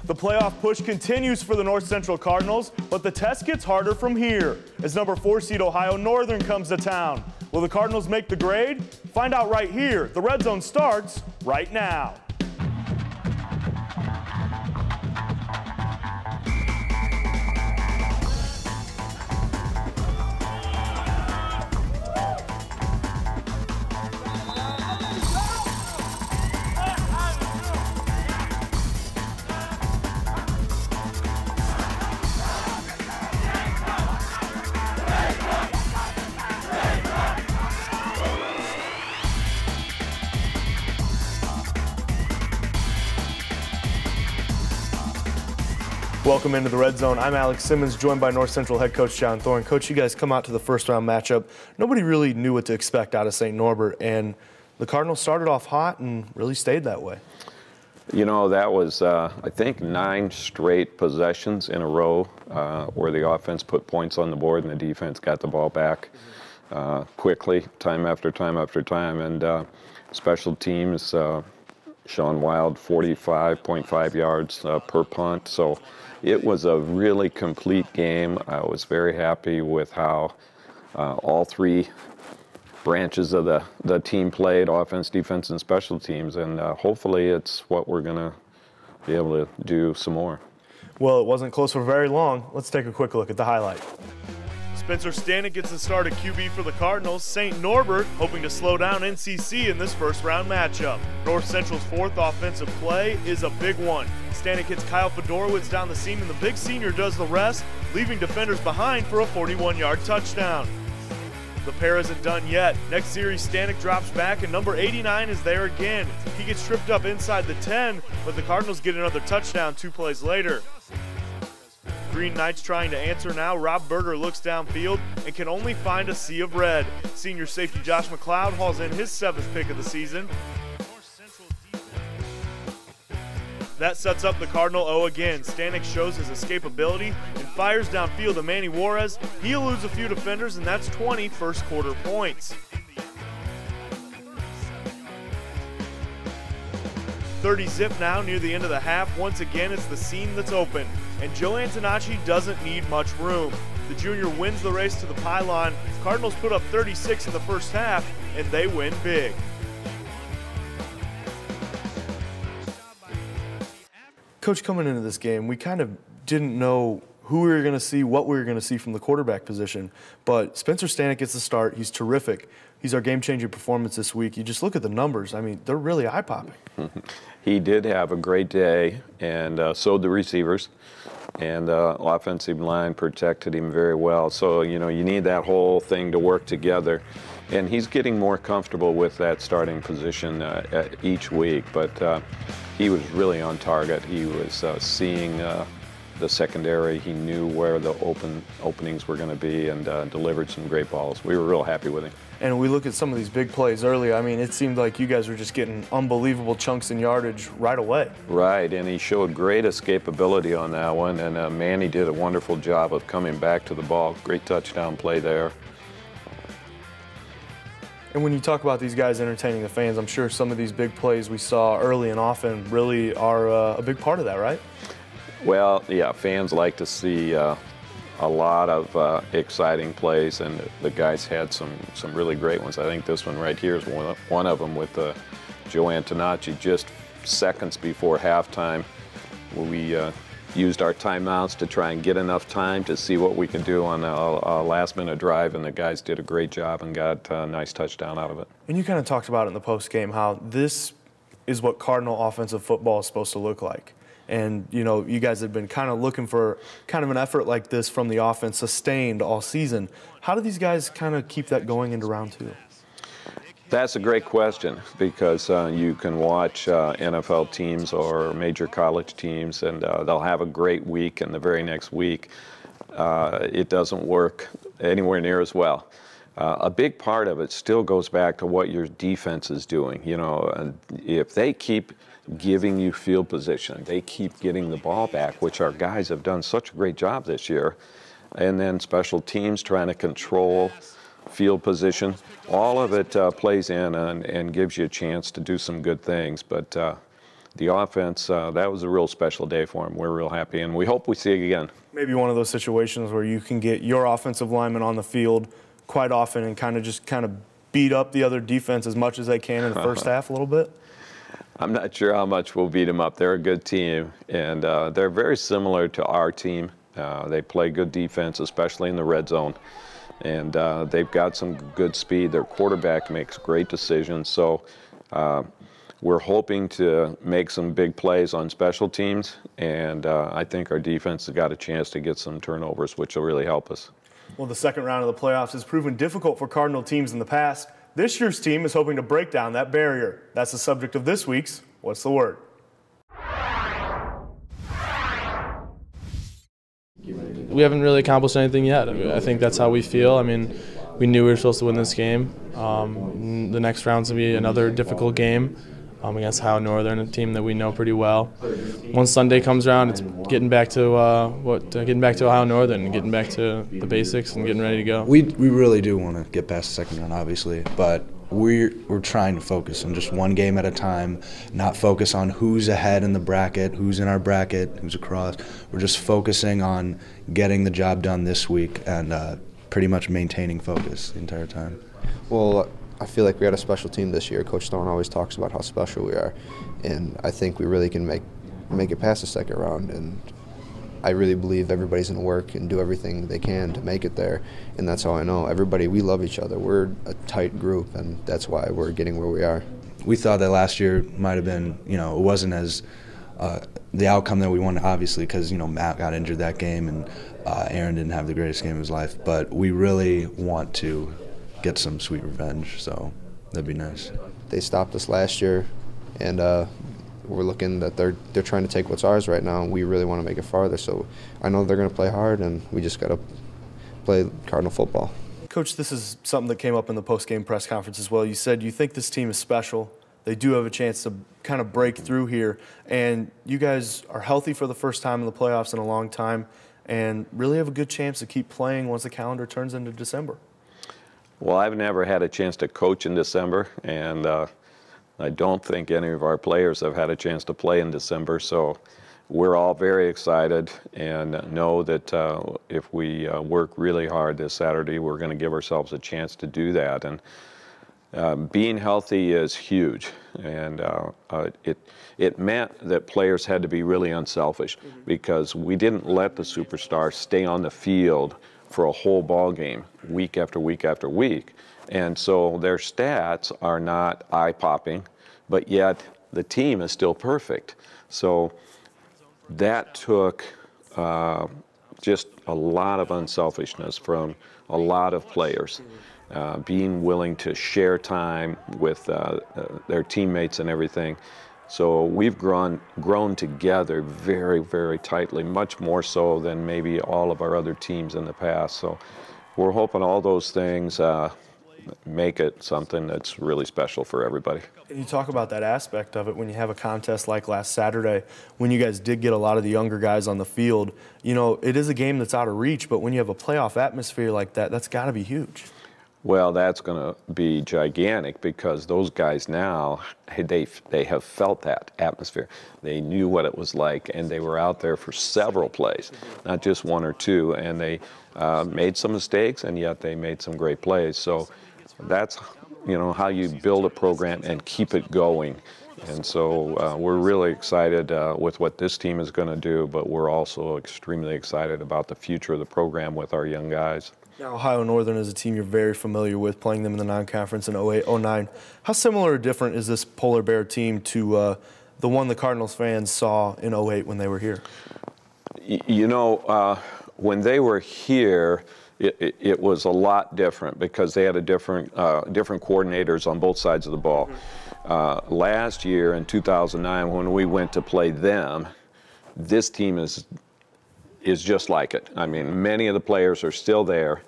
The playoff push continues for the North Central Cardinals, but the test gets harder from here as number 4 seed Ohio Northern comes to town. Will the Cardinals make the grade? Find out right here. The Red Zone starts right now. Welcome into the Red Zone. I'm Alex Simmons, joined by North Central head coach John Thorne. Coach, you guys come out to the first round matchup. Nobody really knew what to expect out of St. Norbert, and the Cardinals started off hot and really stayed that way. You know, that was, I think, 9 straight possessions in a row where the offense put points on the board and the defense got the ball back quickly, time after time after time. And special teams, Sean Wild, 45.5 yards per punt. So it was a really complete game. I was very happy with how all 3 branches of the team played, offense, defense, and special teams. And hopefully it's what we're going to be able to do some more. Well, it wasn't close for very long. Let's take a quick look at the highlight. Spencer Stanek gets the start at QB for the Cardinals. St. Norbert hoping to slow down NCC in this first round matchup. North Central's 4th offensive play is a big one. Stanek hits Kyle Fedorowicz down the seam and the big senior does the rest, leaving defenders behind for a 41-yard touchdown. The pair isn't done yet. Next series, Stanek drops back and number 89 is there again. He gets tripped up inside the 10, but the Cardinals get another touchdown 2 plays later. Green Knights trying to answer now. Rob Berger looks downfield and can only find a sea of red. Senior safety Josh McLeod hauls in his 7th pick of the season. That sets up the Cardinal O again. Stanek shows his escapability and fires downfield to Manny Juarez. He eludes a few defenders, and that's 20 first quarter points. 30 zip now near the end of the half. Once again, it's the seam that's open, and Joe Antonacci doesn't need much room. The junior wins the race to the pylon. Cardinals put up 36 in the first half, and they win big. Coach, coming into this game, we kind of didn't know who we were going to see, what we were going to see from the quarterback position. But Spencer Stanek gets the start. He's terrific. He's our game-changing performance this week. You just look at the numbers. I mean, they're really eye-popping. He did have a great day, and so the receivers. And the offensive line protected him very well. So, you know, you need that whole thing to work together. And he's getting more comfortable with that starting position each week. But he was really on target. He was seeing the secondary. He knew where the openings were going to be and delivered some great balls. We were real happy with him. And we look at some of these big plays earlier. I mean, it seemed like you guys were just getting unbelievable chunks in yardage right away. Right, and he showed great escapability on that one. And Manny did a wonderful job of coming back to the ball. Great touchdown play there. And when you talk about these guys entertaining the fans, I'm sure some of these big plays we saw early and often really are a big part of that, right? Well, yeah, fans like to see a lot of exciting plays, and the guys had some really great ones. I think this one right here is one of them with Joe Antonacci. Just seconds before halftime, we used our timeouts to try and get enough time to see what we could do on a last-minute drive, and the guys did a great job and got a nice touchdown out of it. And you kind of talked about it in the post-game, how this is what Cardinal offensive football is supposed to look like. And, you know, you guys have been kind of looking for kind of an effort like this from the offense, sustained all season. How do these guys kind of keep that going into round 2? That's a great question, because you can watch NFL teams or major college teams, and they'll have a great week, and the very next week it doesn't work anywhere near as well. A big part of it still goes back to what your defense is doing. You know, if they keep giving you field position, they keep getting the ball back, which our guys have done such a great job this year, and then special teams trying to control field position, all of it plays in and gives you a chance to do some good things. But the offense, that was a real special day for them. We're real happy, and we hope we see it again. Maybe one of those situations where you can get your offensive linemen on the field quite often and kind of beat up the other defense as much as they can in the first half a little bit? I'm not sure how much we'll beat them up. They're a good team, and they're very similar to our team. They play good defense, especially in the red zone, and they've got some good speed. Their quarterback makes great decisions, so we're hoping to make some big plays on special teams, and I think our defense has got a chance to get some turnovers, which will really help us. Well, the second round of the playoffs has proven difficult for Cardinal teams in the past. This year's team is hoping to break down that barrier. That's the subject of this week's What's the Word? We haven't really accomplished anything yet. I think that's how we feel. I mean, we knew we were supposed to win this game. The next round's going to be another difficult game against Ohio Northern, a team that we know pretty well. Once Sunday comes around, it's getting back to Ohio Northern and getting back to the basics and getting ready to go. We really do want to get past the second round, obviously, but we're trying to focus on just one game at a time, not focus on who's ahead in the bracket, who's in our bracket, who's across. We're just focusing on getting the job done this week and pretty much maintaining focus the entire time. Well, I feel like we got a special team this year. Coach Thorne always talks about how special we are, and I think we really can make it past the second round, and I really believe everybody's going to work and do everything they can to make it there, and that's how I know. Everybody, we love each other. We're a tight group, and that's why we're getting where we are. We thought that last year might have been, it wasn't as the outcome that we wanted, obviously, because, Matt got injured that game, and Aaron didn't have the greatest game of his life, but we really want to get some sweet revenge, so that'd be nice. They stopped us last year, and we're looking that they're trying to take what's ours right now, and we really want to make it farther. So I know they're going to play hard, and we just got to play Cardinal football. Coach, this is something that came up in the post-game press conference as well. You said you think this team is special. They do have a chance to kind of break through here, and you guys are healthy for the first time in the playoffs in a long time and really have a good chance to keep playing once the calendar turns into December. Well, I've never had a chance to coach in December, and I don't think any of our players have had a chance to play in December, so we're all very excited and know that if we work really hard this Saturday, we're going to give ourselves a chance to do that. And being healthy is huge, and it meant that players had to be really unselfish because we didn't let the superstars stay on the field for a whole ball game week after week after week. And so their stats are not eye-popping, but yet the team is still perfect. So that took just a lot of unselfishness from a lot of players, being willing to share time with their teammates and everything. So we've grown together very, very tightly, much more so than maybe all of our other teams in the past. So we're hoping all those things make it something that's really special for everybody. And you talk about that aspect of it when you have a contest like last Saturday, when you guys did get a lot of the younger guys on the field. It is a game that's out of reach, but when you have a playoff atmosphere like that, that's got to be huge. Well, that's going to be gigantic because those guys now, they have felt that atmosphere. They knew what it was like, and they were out there for several plays, not just one or two, and they made some mistakes, and yet they made some great plays. So that's, how you build a program and keep it going. And so we're really excited with what this team is going to do, but we're also extremely excited about the future of the program with our young guys. Now, Ohio Northern is a team you're very familiar with, playing them in the non-conference in 08-09. How similar or different is this Polar Bear team to the one the Cardinals fans saw in 08 when they were here? When they were here, it was a lot different because they had a different coordinators on both sides of the ball. Last year in 2009, when we went to play them, this team is just like it. I mean, many of the players are still there,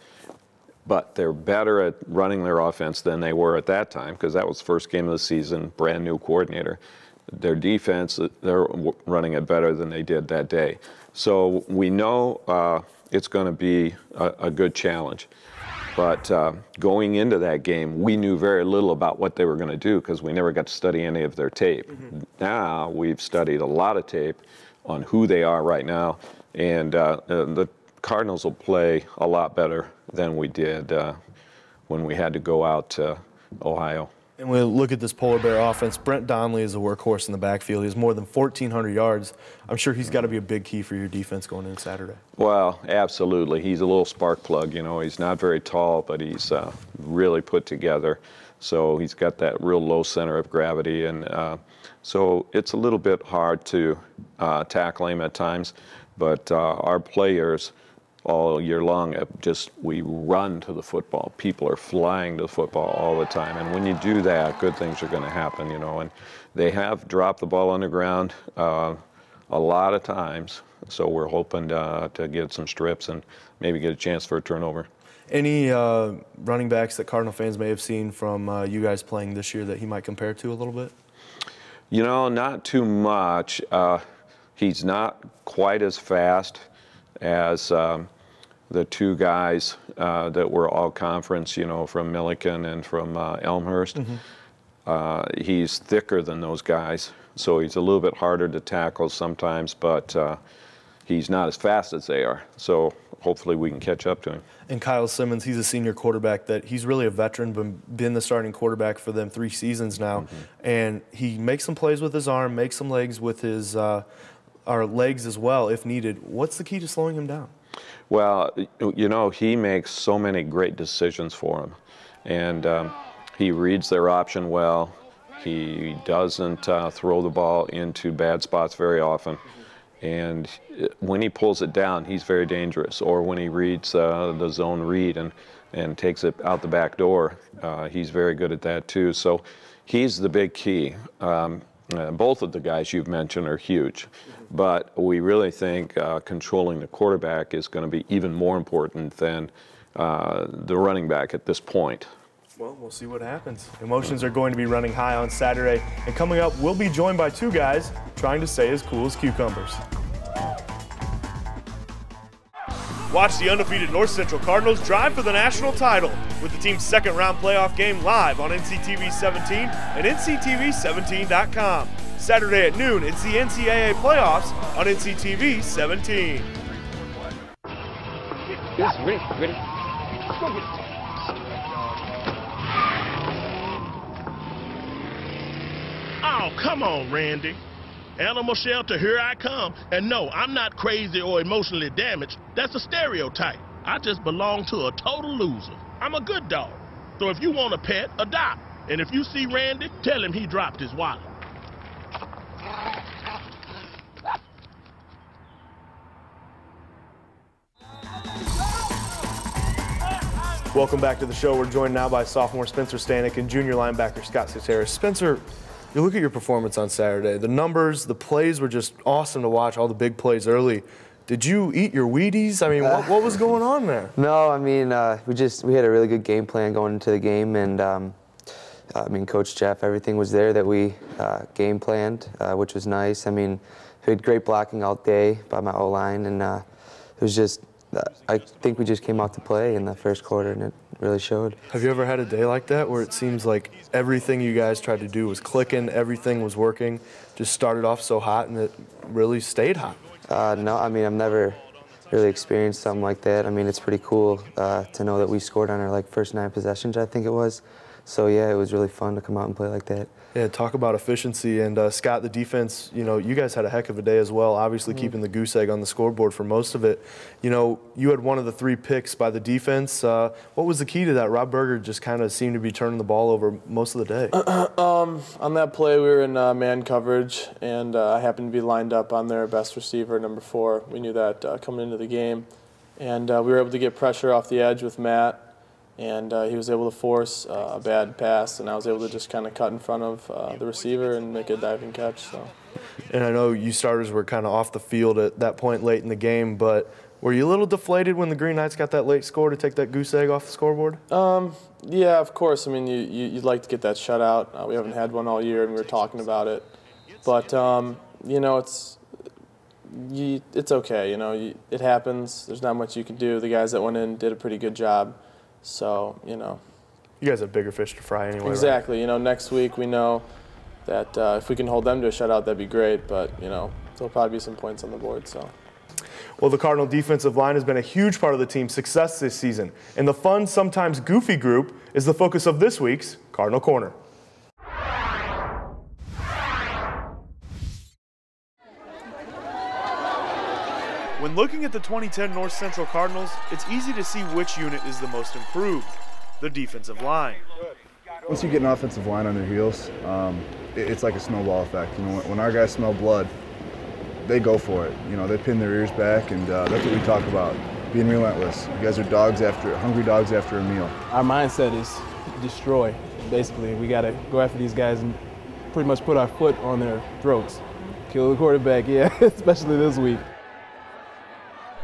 but they're better at running their offense than they were at that time because that was the first game of the season, brand new coordinator. Their defense, they're running it better than they did that day. So we know it's going to be a good challenge. But going into that game, we knew very little about what they were going to do because we never got to study any of their tape. Now we've studied a lot of tape on who they are right now, and the Cardinals will play a lot better than we did when we had to go out to Ohio. And we look at this Polar Bear offense. Brent Donnelly is a workhorse in the backfield. He has more than 1,400 yards. I'm sure he's got to be a big key for your defense going into Saturday. Well, absolutely. He's a little spark plug. You know, he's not very tall, but he's really put together. So he's got that real low center of gravity, and so it's a little bit hard to tackle him at times. But our players all year long, we run to the football. People are flying to the football all the time, and when you do that, good things are going to happen, you know. And they have dropped the ball on the ground a lot of times, so we're hoping to get some strips and maybe get a chance for a turnover. Any running backs that Cardinal fans may have seen from you guys playing this year that he might compare to a little bit? You know, not too much. He's not quite as fast as the two guys that were all conference, you know, from Milliken and from Elmhurst. He's thicker than those guys, so he's a little bit harder to tackle sometimes, but he's not as fast as they are. So hopefully we can catch up to him. And Kyle Simmons, he's a senior quarterback that he's really a veteran, but been the starting quarterback for them 3 seasons now. And he makes some plays with his arm, makes some legs with his legs as well if needed. What's the key to slowing him down? Well, you know, he makes so many great decisions for him. And he reads their option well. He doesn't throw the ball into bad spots very often. And when he pulls it down, he's very dangerous. Or when he reads the zone read and takes it out the back door, he's very good at that too. So he's the big key. Both of the guys you've mentioned are huge. But we really think controlling the quarterback is going to be even more important than the running back at this point. Well, we'll see what happens. Emotions are going to be running high on Saturday. And coming up, we'll be joined by 2 guys trying to stay as cool as cucumbers. Watch the undefeated North Central Cardinals drive for the national title with the team's second-round playoff game live on NCTV 17 and NCTV17.com. Saturday at noon, it's the NCAA playoffs on NCTV 17. Yes, ready. Oh, come on, Randy. Animal shelter, here I come. And no, I'm not crazy or emotionally damaged. That's a stereotype. I just belong to a total loser. I'm a good dog. So if you want a pet, adopt. And if you see Randy, tell him he dropped his wallet. Welcome back to the show. We're joined now by sophomore Spencer Stanek and junior linebacker Scott Cetera. Spencer, you look at your performance on Saturday. The numbers, the plays were just awesome to watch, all the big plays early. Did you eat your Wheaties? I mean, what was going on there? No, I mean, we had a really good game plan going into the game, and I mean, Coach Jeff, everything was there that we game planned, which was nice. I mean, we had great blocking all day by my O-line, and it was just, I think we just came out to play in the first quarter, and it really showed. Have you ever had a day like that where it seems like everything you guys tried to do was clicking, everything was working, just started off so hot and it really stayed hot? No, I mean, I've never really experienced something like that. I mean, it's pretty cool to know that we scored on our first 9 possessions, I think it was. So yeah, it was really fun to come out and play like that. Yeah, talk about efficiency. And Scott, the defense, you know, you guys had a heck of a day as well, obviously keeping the goose egg on the scoreboard for most of it. You know, you had one of the 3 picks by the defense. What was the key to that? Rob Berger just kind of seemed to be turning the ball over most of the day. On that play, we were in man coverage, and I happened to be lined up on their best receiver, number 4. We knew that coming into the game. And we were able to get pressure off the edge with Matt. And he was able to force a bad pass, and I was able to just kind of cut in front of the receiver and make a diving catch. So. And I know you starters were kind of off the field at that point late in the game, but were you a little deflated when the Green Knights got that late score to take that goose egg off the scoreboard? Yeah, of course. I mean, you'd like to get that shutout. We haven't had one all year, and we were talking about it. But, you know, it's okay. You know, it happens. There's not much you can do. The guys that went in did a pretty good job. So, you know. You guys have bigger fish to fry anyway. Exactly. Right? You know, next week we know that if we can hold them to a shutout, that'd be great. But, you know, there'll probably be some points on the board. So. Well, the Cardinal defensive line has been a huge part of the team's success this season, and the fun, sometimes goofy group is the focus of this week's Cardinal Corner. When looking at the 2010 North Central Cardinals, it's easy to see which unit is the most improved, the defensive line. Once you get an offensive line on their heels, it's like a snowball effect. You know, when our guys smell blood, they go for it. You know, they pin their ears back, and that's what we talk about, being relentless. You guys are hungry dogs after a meal. Our mindset is destroy. Basically, we got to go after these guys and pretty much put our foot on their throats. Kill the quarterback, yeah, especially this week.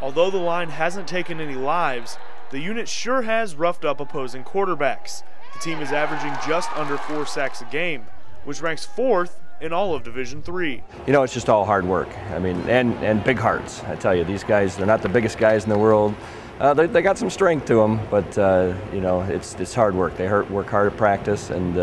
Although the line hasn't taken any lives, the unit sure has roughed up opposing quarterbacks. The team is averaging just under 4 sacks a game, which ranks 4th in all of Division III. You know, it's just all hard work. I mean, and big hearts. I tell you, these guys, they're not the biggest guys in the world. They got some strength to them, but you know, it's hard work. They work hard at practice, and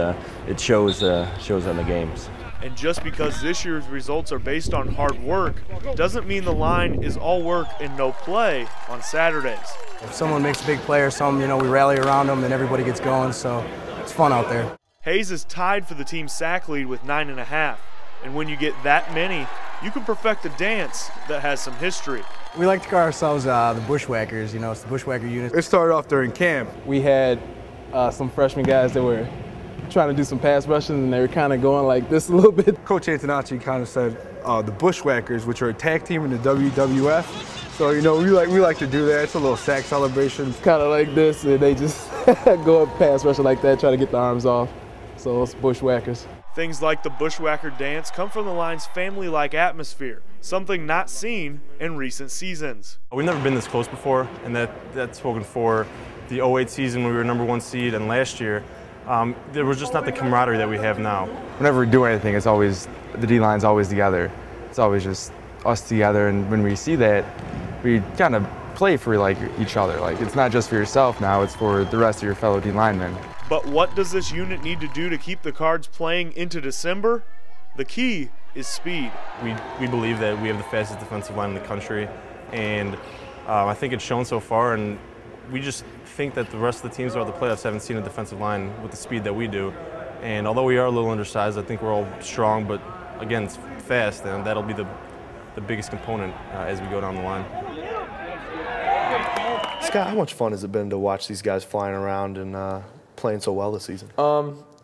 it shows on the games. And just because this year's results are based on hard work doesn't mean the line is all work and no play on Saturdays. If someone makes a big play or something, you know, we rally around them and everybody gets going, so it's fun out there. Hayes is tied for the team's sack lead with 9.5, and when you get that many, you can perfect a dance that has some history. We like to call ourselves the Bushwhackers, you know, it's the Bushwhacker unit. It started off during camp. We had some freshman guys that were trying to do some pass rushing, and they were kind of going like this a little bit. Coach Antonacci kind of said the Bushwhackers, which are a tag team in the WWF. So, you know, we like to do that. It's a little sack celebration. Kind of like this, and they just go up pass rushing like that, try to get the arms off. So it's Bushwhackers. Things like the Bushwhacker dance come from the line's family-like atmosphere, something not seen in recent seasons. We've never been this close before, and that's spoken for the 08 season when we were #1 seed, and last year. There was just not the camaraderie that we have now. Whenever we do anything, it's always, the D-line's always together. It's always just us together, and when we see that, we kind of play for like each other. Like, it's not just for yourself now, it's for the rest of your fellow D-linemen. But what does this unit need to do to keep the Cards playing into December? The key is speed. We believe that we have the fastest defensive line in the country, and I think it's shown so far, and we just think that the rest of the teams throughout the playoffs haven't seen a defensive line with the speed that we do. And although we are a little undersized, I think we're all strong, but again, it's fast, and that'll be the biggest component as we go down the line. Scott, how much fun has it been to watch these guys flying around and playing so well this season?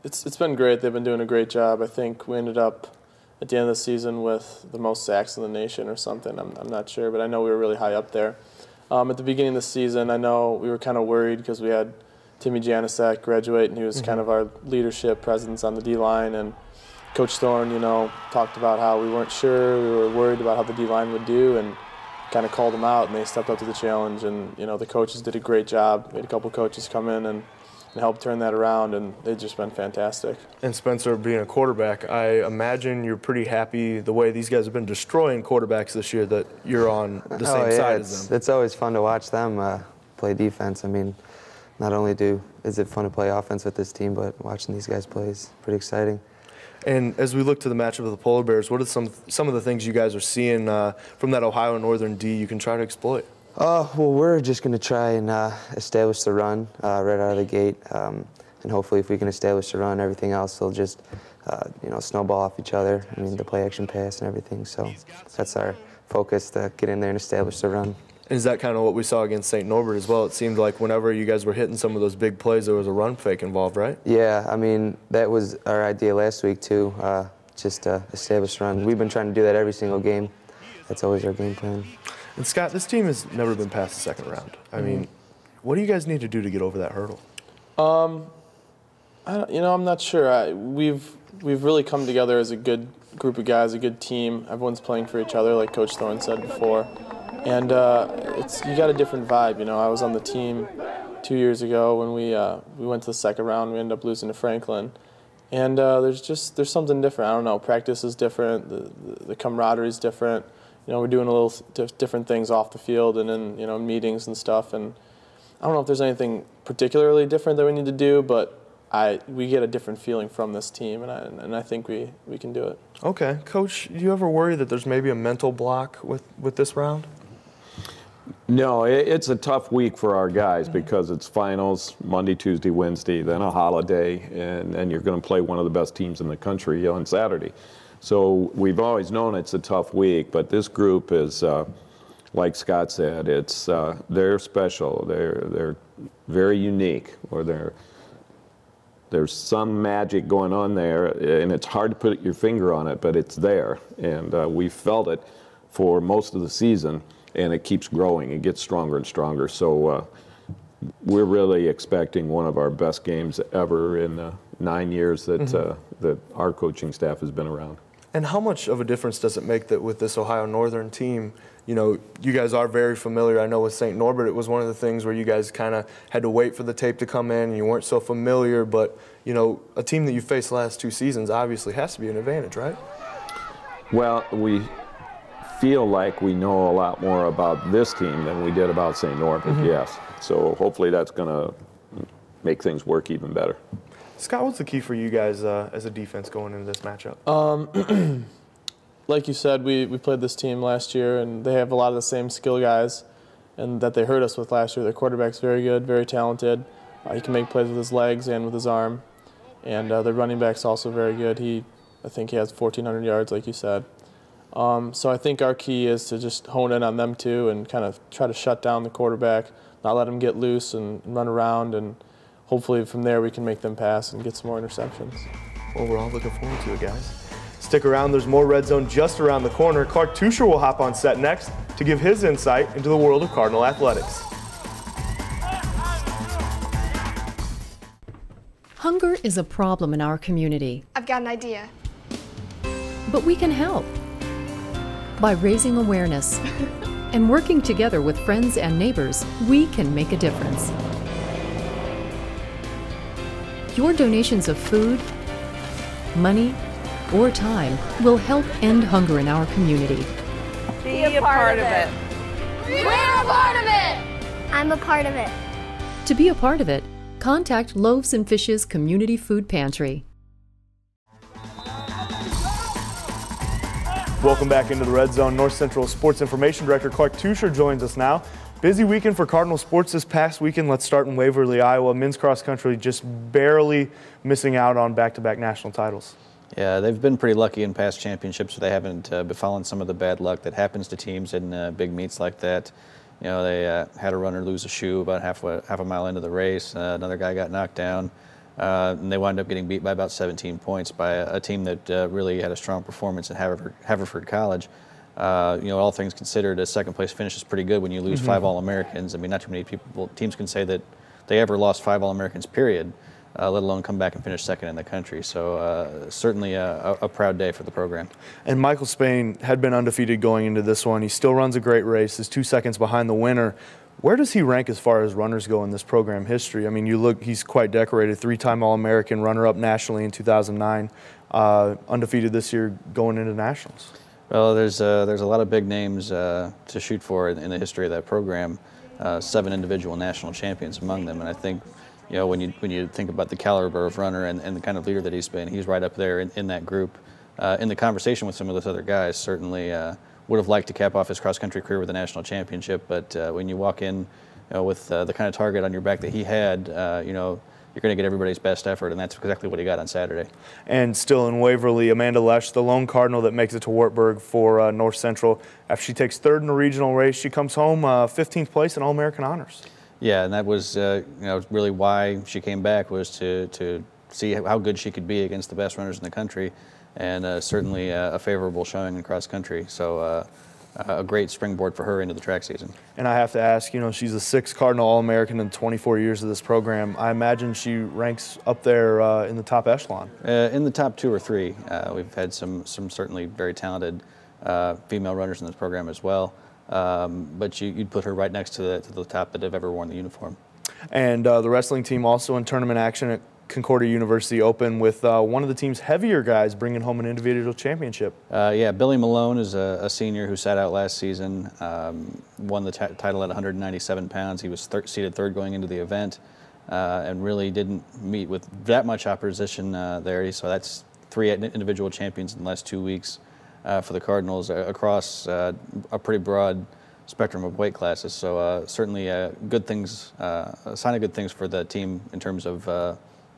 It's been great. They've been doing a great job. I think we ended up at the end of the season with the most sacks in the nation or something. I'm not sure, but I know we were really high up there. At the beginning of the season, I know we were kind of worried because we had Timmy Janicek graduate, and he was kind of our leadership presence on the D-line. And Coach Thorne, you know, talked about how we weren't sure, we were worried about how the D-line would do, and kind of called them out, and they stepped up to the challenge. And, you know, the coaches did a great job. We had a couple coaches come in and help turn that around, and they've just been fantastic. And Spencer, being a quarterback, I imagine you're pretty happy the way these guys have been destroying quarterbacks this year, that you're on the same side as them. It's always fun to watch them play defense. I mean, not only is it fun to play offense with this team, but watching these guys play is pretty exciting. And as we look to the matchup of the Polar Bears, what are some of the things you guys are seeing from that Ohio Northern D you can try to exploit? Well, we're just going to try and establish the run right out of the gate, and hopefully, if we can establish the run, everything else will just, you know, snowball off each other. I mean, the play-action pass and everything. So that's our focus, to get in there and establish the run. Is that kind of what we saw against St. Norbert as well? It seemed like whenever you guys were hitting some of those big plays, there was a run fake involved, right? Yeah, I mean, that was our idea last week too, just to establish the run. We've been trying to do that every single game. That's always our game plan. And Scott, this team has never been past the second round. I mean, what do you guys need to do to get over that hurdle? You know, I'm not sure. We've really come together as a good group of guys, a good team. Everyone's playing for each other, like Coach Thorne said before. And you got a different vibe. You know, I was on the team 2 years ago when we went to the second round. We ended up losing to Franklin. And there's something different. I don't know. Practice is different. The camaraderie is different. You know, we're doing a little different things off the field and in, you know, meetings and stuff. And I don't know if there's anything particularly different that we need to do, but we get a different feeling from this team, and I think we can do it. Okay. Coach, do you ever worry that there's maybe a mental block with this round? No, it's a tough week for our guys because it's finals, Monday, Tuesday, Wednesday, then a holiday, and then you're going to play one of the best teams in the country on Saturday. So we've always known it's a tough week, but this group is, like Scott said, they're special. They're very unique, or there's some magic going on there, and it's hard to put your finger on it, but it's there, and we felt it for most of the season. And it keeps growing. It gets stronger and stronger. So we're really expecting one of our best games ever in the 9 years that that our coaching staff has been around. And how much of a difference does it make that with this Ohio Northern team, you know, you guys are very familiar. I know with St. Norbert, it was one of the things where you guys kind of had to wait for the tape to come in and you weren't so familiar. But, you know, a team that you faced the last 2 seasons obviously has to be an advantage, right? Well, we feel like we know a lot more about this team than we did about St. Norbert, yes. So hopefully that's going to make things work even better. Scott, what's the key for you guys as a defense going into this matchup? Like you said, we played this team last year, and they have a lot of the same skill guys and that they hurt us with last year. Their quarterback's very good, very talented. He can make plays with his legs and with his arm. And their running back's also very good. I think he has 1,400 yards, like you said. So I think our key is to just hone in on them too and kind of try to shut down the quarterback, not let him get loose and run around, and hopefully from there we can make them pass and get some more interceptions. Well, we're all looking forward to it, guys. Stick around, there's more Red Zone just around the corner. Clark Tuscher will hop on set next to give his insight into the world of Cardinal athletics. Hunger is a problem in our community. I've got an idea. But we can help by raising awareness and working together with friends and neighbors. We can make a difference. Your donations of food, money, or time will help end hunger in our community. Be a part of it. We're a part of it. I'm a part of it. To be a part of it, contact Loaves and Fishes Community Food Pantry. Welcome back into the Red Zone. North Central Sports Information Director Clark Tuscher joins us now. Busy weekend for Cardinal sports this past weekend. Let's start in Waverly, Iowa. Men's cross country just barely missing out on back-to-back national titles. Yeah, they've been pretty lucky in past championships, so they haven't befallen some of the bad luck that happens to teams in big meets like that. You know, they had a runner lose a shoe about half a mile into the race. Another guy got knocked down. And they wound up getting beat by about 17 points by a team that really had a strong performance at Haverford College. You know, all things considered, a second-place finish is pretty good when you lose 5 All-Americans. I mean, not too many teams can say that they ever lost 5 All-Americans, period, let alone come back and finish second in the country. So certainly a proud day for the program. And Michael Spain had been undefeated going into this one. He still runs a great race. Is 2 seconds behind the winner. Where does he rank as far as runners go in this program history? I mean, you look, he's quite decorated, 3-time All-American, runner-up nationally in 2009, undefeated this year going into nationals. Well, there's a lot of big names to shoot for in the history of that program. 7 individual national champions among them, and I think, you know, when you think about the caliber of runner and the kind of leader that he's been, he's right up there in that group. In the conversation with some of those other guys, certainly would have liked to cap off his cross-country career with a national championship, but when you walk in with the kind of target on your back that he had, you know, you're going to get everybody's best effort, and that's exactly what he got on Saturday. And still in Waverly, Amanda Lesh, the lone Cardinal that makes it to Wartburg for North Central. After she takes 3rd in the regional race, she comes home 15th place in All-American honors. Yeah, and that was you know, really why she came back, was to see how good she could be against the best runners in the country, and certainly a favorable showing in cross country. So a great springboard for her into the track season. And I have to ask, you know, she's a 6th Cardinal All-American in 24 years of this program. I imagine she ranks up there in the top echelon. In the top 2 or 3. We've had some certainly very talented female runners in this program as well. But you'd put her right next to the top that have ever worn the uniform. And the wrestling team also in tournament action at Concordia University Open with one of the team's heavier guys bringing home an individual championship. Yeah, Billy Malone is a senior who sat out last season, won the title at 197 pounds. He was seated third going into the event and really didn't meet with that much opposition there. So that's 3 individual champions in the last 2 weeks for the Cardinals across a pretty broad spectrum of weight classes. So certainly good things, a sign of good things for the team in terms of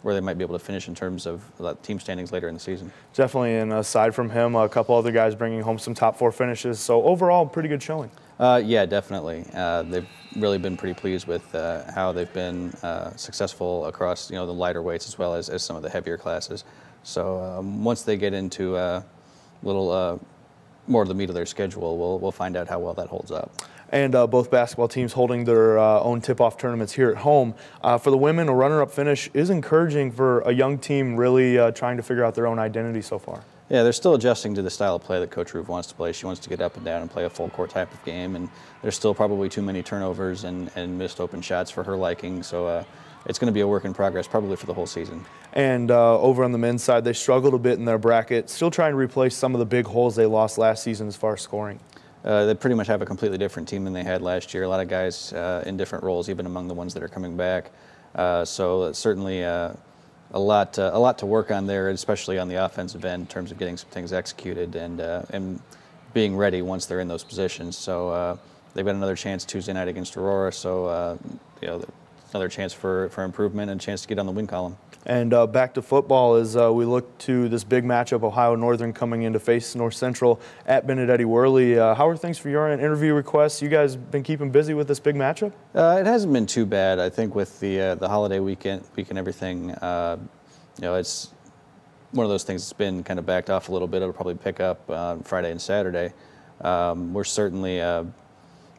where they might be able to finish in terms of team standings later in the season. Definitely, and aside from him, a couple other guys bringing home some top 4 finishes. So overall, pretty good showing. Yeah, definitely. They've really been pretty pleased with how they've been successful across the lighter weights as well as some of the heavier classes. So once they get into a little more of the meat of their schedule, we'll find out how well that holds up. And both basketball teams holding their own tip-off tournaments here at home. For the women, a runner-up finish is encouraging for a young team really trying to figure out their own identity so far. Yeah, they're still adjusting to the style of play that Coach Roof wants to play. She wants to get up and down and play a full-court type of game, and there's still probably too many turnovers and missed open shots for her liking. So it's going to be a work in progress probably for the whole season. And over on the men's side, they struggled a bit in their bracket, still trying to replace some of the big holes they lost last season as far as scoring. They pretty much have a completely different team than they had last year. A lot of guys in different roles, even among the ones that are coming back. So it's certainly a lot to work on there, especially on the offensive end in terms of getting some things executed and being ready once they're in those positions. So they've got another chance Tuesday night against Aurora. So another chance for improvement and a chance to get on the win column. And back to football as we look to this big matchup, Ohio Northern coming in to face North Central at Benedetti Worley. How are things for your interview requests? You guys been keeping busy with this big matchup? It hasn't been too bad. I think with the holiday week and everything, it's one of those things that's been kind of backed off a little bit. It'll probably pick up Friday and Saturday. We're certainly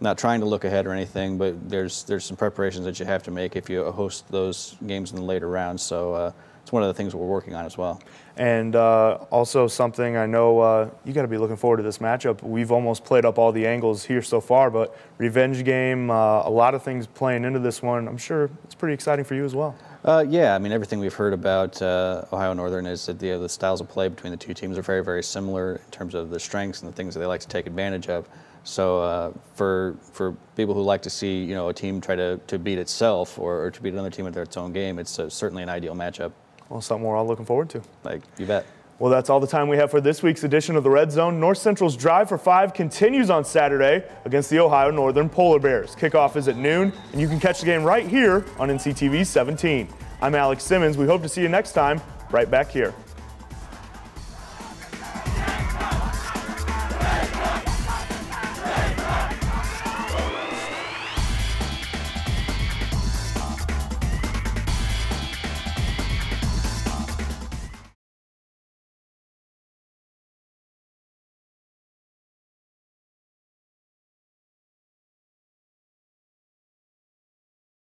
not trying to look ahead or anything, but there's some preparations that you have to make if you host those games in the later rounds. So it's one of the things we're working on as well. And also something I know you got to be looking forward to this matchup. We've almost played up all the angles here so far, but revenge game, a lot of things playing into this one. I'm sure it's pretty exciting for you as well. Yeah, I mean, everything we've heard about Ohio Northern is that the styles of play between the two teams are very, very similar in terms of the strengths and the things that they like to take advantage of. So for people who like to see a team try to beat itself or to beat another team at its own game, it's certainly an ideal matchup. Well, something we're all looking forward to. You bet. Well, that's all the time we have for this week's edition of the Red Zone. North Central's Drive for 5 continues on Saturday against the Ohio Northern Polar Bears. Kickoff is at noon, and you can catch the game right here on NCTV 17. I'm Alex Simmons. We hope to see you next time right back here.